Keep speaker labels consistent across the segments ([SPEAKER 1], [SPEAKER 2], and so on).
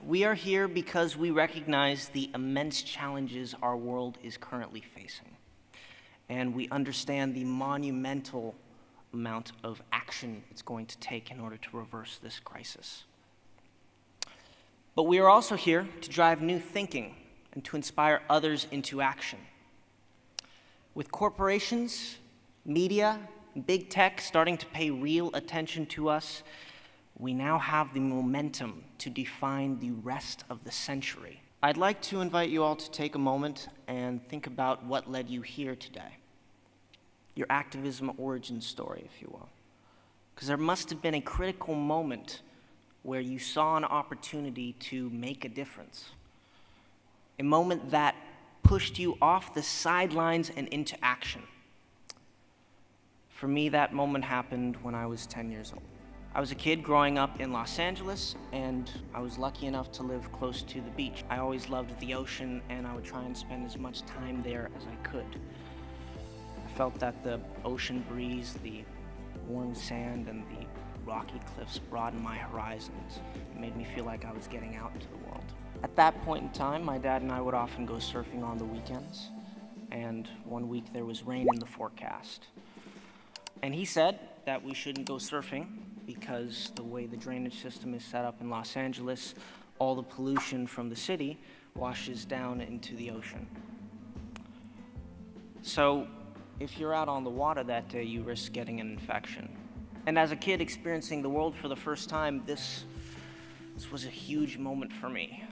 [SPEAKER 1] We are here because we recognize the immense challenges our world is currently facing. And we understand the monumental amount of action it's going to take in order to reverse this crisis. But we are also here to drive new thinking and to inspire others into action. With corporations, media, and big tech starting to pay real attention to us, we now have the momentum to define the rest of the century. I'd like to invite you all to take a moment and think about what led you here today. Your activism origin story, if you will. Because there must have been a critical moment where you saw an opportunity to make a difference. A moment that pushed you off the sidelines and into action. For me, that moment happened when I was 10 years old. I was a kid growing up in Los Angeles, and I was lucky enough to live close to the beach. I always loved the ocean, and I would try and spend as much time there as I could. I felt that the ocean breeze, the warm sand, and the rocky cliffs broadened my horizons. It made me feel like I was getting out into the world. At that point in time, my dad and I would often go surfing on the weekends, and one week there was rain in the forecast. And he said that we shouldn't go surfing because the way the drainage system is set up in Los Angeles, all the pollution from the city washes down into the ocean. So if you're out on the water that day, you risk getting an infection. And as a kid experiencing the world for the first time, this was a huge moment for me.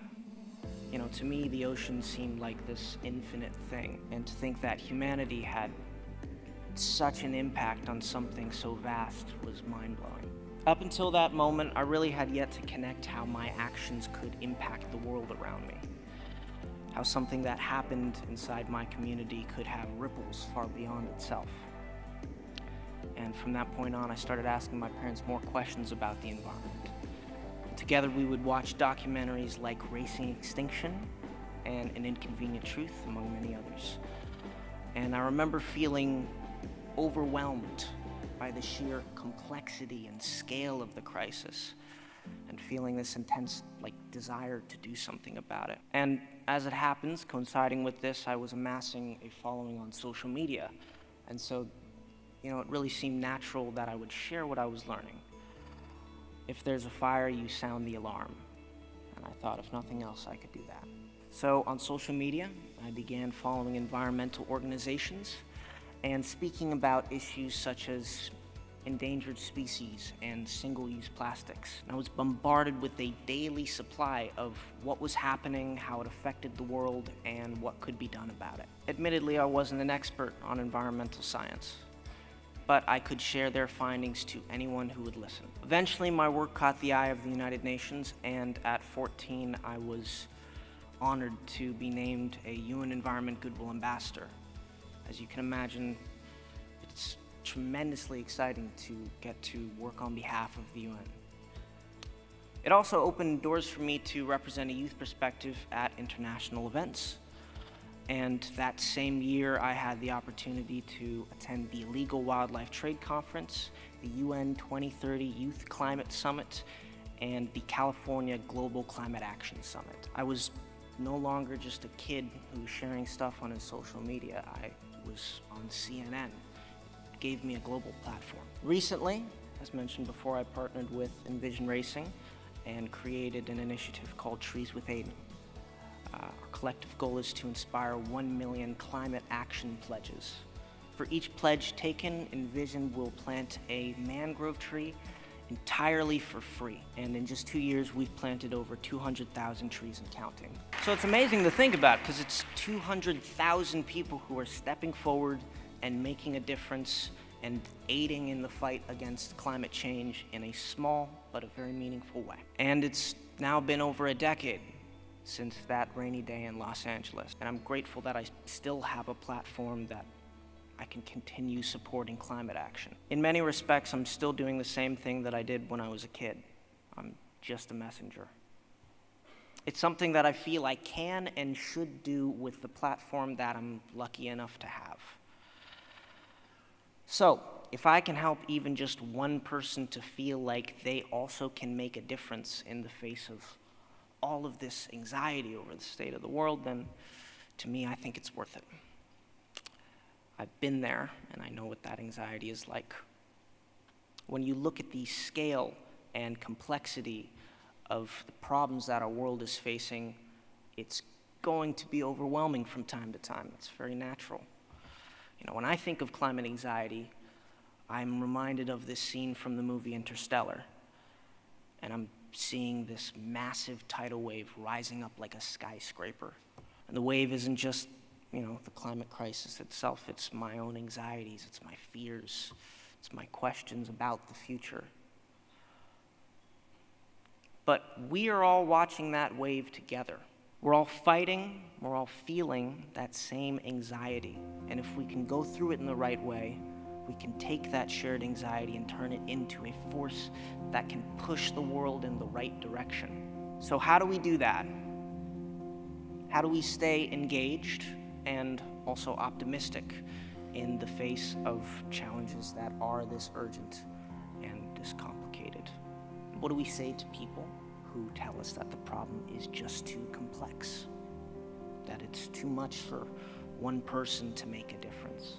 [SPEAKER 1] You know, to me, the ocean seemed like this infinite thing, and to think that humanity had such an impact on something so vast was mind-blowing. Up until that moment, I really had yet to connect how my actions could impact the world around me. How something that happened inside my community could have ripples far beyond itself. And from that point on, I started asking my parents more questions about the environment. Together, we would watch documentaries like Racing Extinction and An Inconvenient Truth, among many others. And I remember feeling overwhelmed by the sheer complexity and scale of the crisis, and feeling this intense desire to do something about it. And as it happens, coinciding with this, I was amassing a following on social media. And so, it really seemed natural that I would share what I was learning. If there's a fire, you sound the alarm. And I thought, if nothing else, I could do that. So on social media, I began following environmental organizations and speaking about issues such as endangered species and single-use plastics. And I was bombarded with a daily supply of what was happening, how it affected the world, and what could be done about it. Admittedly, I wasn't an expert on environmental science, but I could share their findings to anyone who would listen. Eventually, my work caught the eye of the United Nations, and at 14, I was honored to be named a UN Environment Goodwill Ambassador. As you can imagine, it's tremendously exciting to get to work on behalf of the UN. It also opened doors for me to represent a youth perspective at international events. And that same year, I had the opportunity to attend the Illegal Wildlife Trade Conference, the UN 2030 Youth Climate Summit, and the California Global Climate Action Summit. I was no longer just a kid who was sharing stuff on his social media. I was on CNN. It gave me a global platform. Recently, as mentioned before, I partnered with Envision Racing and created an initiative called Trees with Aidan. Our collective goal is to inspire 1 million climate action pledges. For each pledge taken, Envision will plant a mangrove tree entirely for free. And in just 2 years, we've planted over 200,000 trees and counting. So it's amazing to think about, because it's 200,000 people who are stepping forward and making a difference and aiding in the fight against climate change in a small but a very meaningful way. And it's now been over a decade since that rainy day in Los Angeles. And I'm grateful that I still have a platform that I can continue supporting climate action. In many respects, I'm still doing the same thing that I did when I was a kid. I'm just a messenger. It's something that I feel I can and should do with the platform that I'm lucky enough to have. So, if I can help even just one person to feel like they also can make a difference in the face of all of this anxiety over the state of the world, then to me, I think it's worth it. I've been there, and I know what that anxiety is like. When you look at the scale and complexity of the problems that our world is facing, it's going to be overwhelming from time to time. It's very natural. You know, when I think of climate anxiety, I'm reminded of this scene from the movie Interstellar, and I'm seeing this massive tidal wave rising up like a skyscraper. And the wave isn't just, you know, the climate crisis itself, it's my own anxieties, it's my fears, it's my questions about the future. But we are all watching that wave together. We're all fighting, we're all feeling that same anxiety. And if we can go through it in the right way, we can take that shared anxiety and turn it into a force that can push the world in the right direction. So how do we do that? How do we stay engaged and also optimistic in the face of challenges that are this urgent and this complicated? What do we say to people who tell us that the problem is just too complex, that it's too much for one person to make a difference?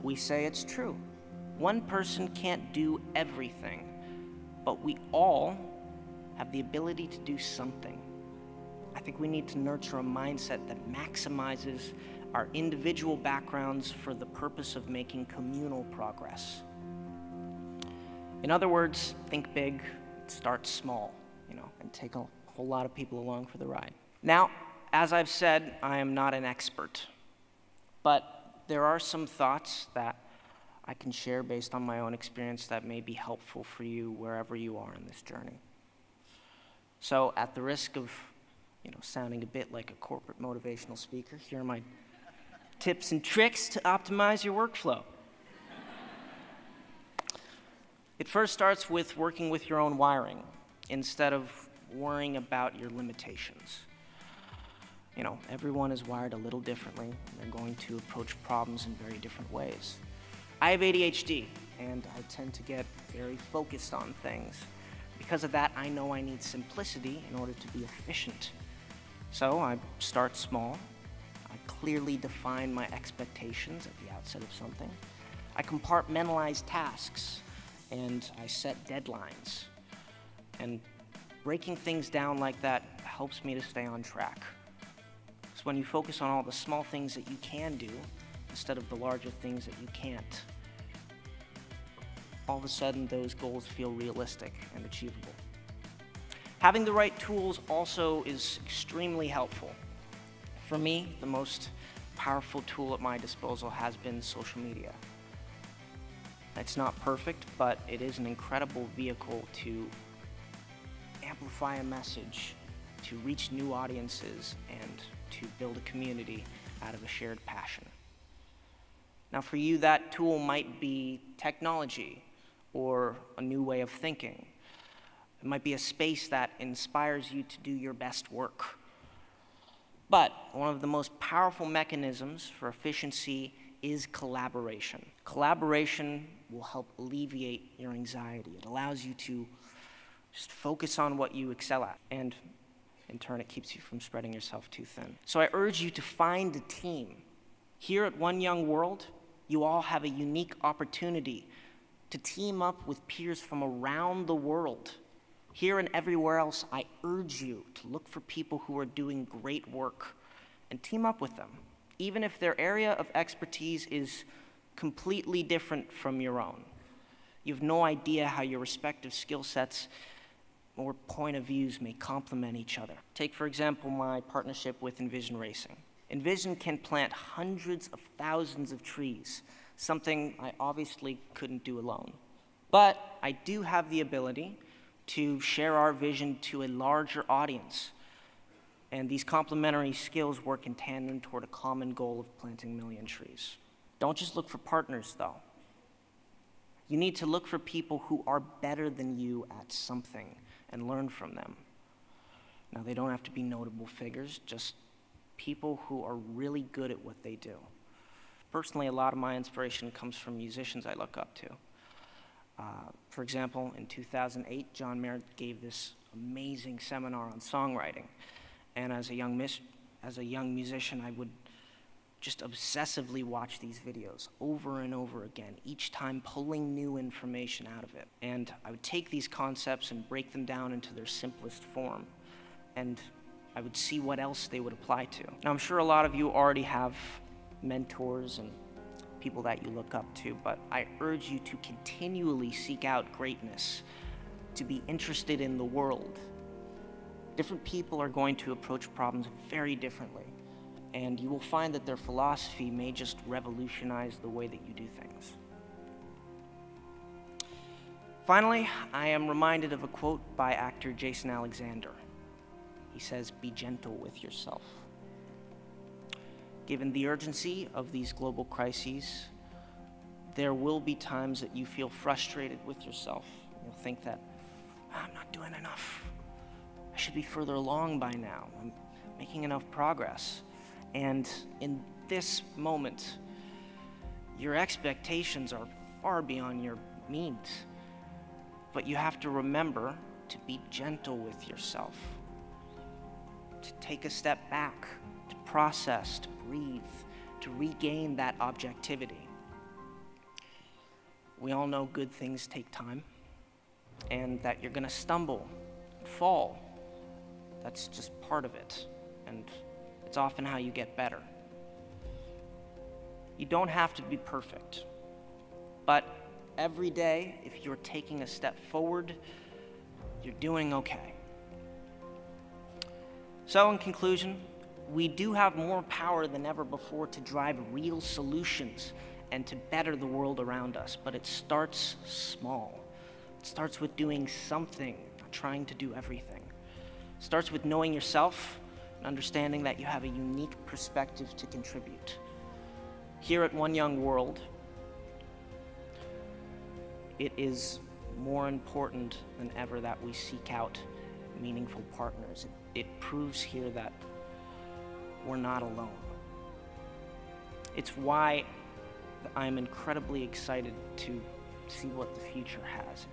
[SPEAKER 1] We say it's true. One person can't do everything, but we all have the ability to do something. I think we need to nurture a mindset that maximizes our individual backgrounds for the purpose of making communal progress. In other words, think big, start small, and take a whole lot of people along for the ride. Now, as I've said, I am not an expert, but there are some thoughts that I can share based on my own experience that may be helpful for you wherever you are in this journey. So at the risk of sounding a bit like a corporate motivational speaker, here are my tips and tricks to optimize your workflow. It first starts with working with your own wiring instead of worrying about your limitations. Everyone is wired a little differently, and they're going to approach problems in very different ways. I have ADHD, and I tend to get very focused on things. Because of that, I know I need simplicity in order to be efficient. So I start small. I clearly define my expectations at the outset of something. I compartmentalize tasks, and I set deadlines. And breaking things down like that helps me to stay on track. So when you focus on all the small things that you can do, instead of the larger things that you can't, all of a sudden those goals feel realistic and achievable. Having the right tools also is extremely helpful. For me, the most powerful tool at my disposal has been social media. It's not perfect, but it is an incredible vehicle to amplify a message, to reach new audiences, and to build a community out of a shared passion. Now for you, that tool might be technology or a new way of thinking. It might be a space that inspires you to do your best work. But one of the most powerful mechanisms for efficiency is collaboration. Collaboration will help alleviate your anxiety. It allows you to just focus on what you excel at, and in turn, it keeps you from spreading yourself too thin. So I urge you to find a team. Here at One Young World, you all have a unique opportunity to team up with peers from around the world. Here and everywhere else, I urge you to look for people who are doing great work and team up with them, even if their area of expertise is completely different from your own. You have no idea how your respective skill sets or point of views may complement each other. Take, for example, my partnership with Envision Racing. Envision can plant hundreds of thousands of trees, something I obviously couldn't do alone. But I do have the ability to share our vision to a larger audience, and these complementary skills work in tandem toward a common goal of planting 1 million trees. Don't just look for partners, though. You need to look for people who are better than you at something and learn from them. Now, they don't have to be notable figures, just people who are really good at what they do. Personally, a lot of my inspiration comes from musicians I look up to. For example, in 2008, John Mayer gave this amazing seminar on songwriting. And as a young musician, I would just obsessively watch these videos over and over again, each time pulling new information out of it. And I would take these concepts and break them down into their simplest form, and I would see what else they would apply to. Now, I'm sure a lot of you already have mentors and people that you look up to, but I urge you to continually seek out greatness, to be interested in the world. Different people are going to approach problems very differently, and you will find that their philosophy may just revolutionize the way that you do things. Finally, I am reminded of a quote by actor Jason Alexander. He says, "Be gentle with yourself." Given the urgency of these global crises, there will be times that you feel frustrated with yourself. You'll think that, I'm not doing enough. I should be further along by now. I'm making enough progress. And in this moment, your expectations are far beyond your means. But you have to remember to be gentle with yourself, to take a step back, to process, to breathe, to regain that objectivity. We all know good things take time, and that you're gonna stumble, fall. That's just part of it, and it's often how you get better. You don't have to be perfect, but every day, if you're taking a step forward, you're doing okay. So in conclusion, we do have more power than ever before to drive real solutions and to better the world around us, but it starts small. It starts with doing something, not trying to do everything. It starts with knowing yourself and understanding that you have a unique perspective to contribute. Here at One Young World, it is more important than ever that we seek out meaningful partners. It proves here that we're not alone. It's why I'm incredibly excited to see what the future has.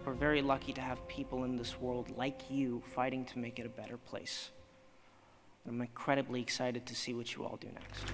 [SPEAKER 1] We're very lucky to have people in this world like you fighting to make it a better place. I'm incredibly excited to see what you all do next.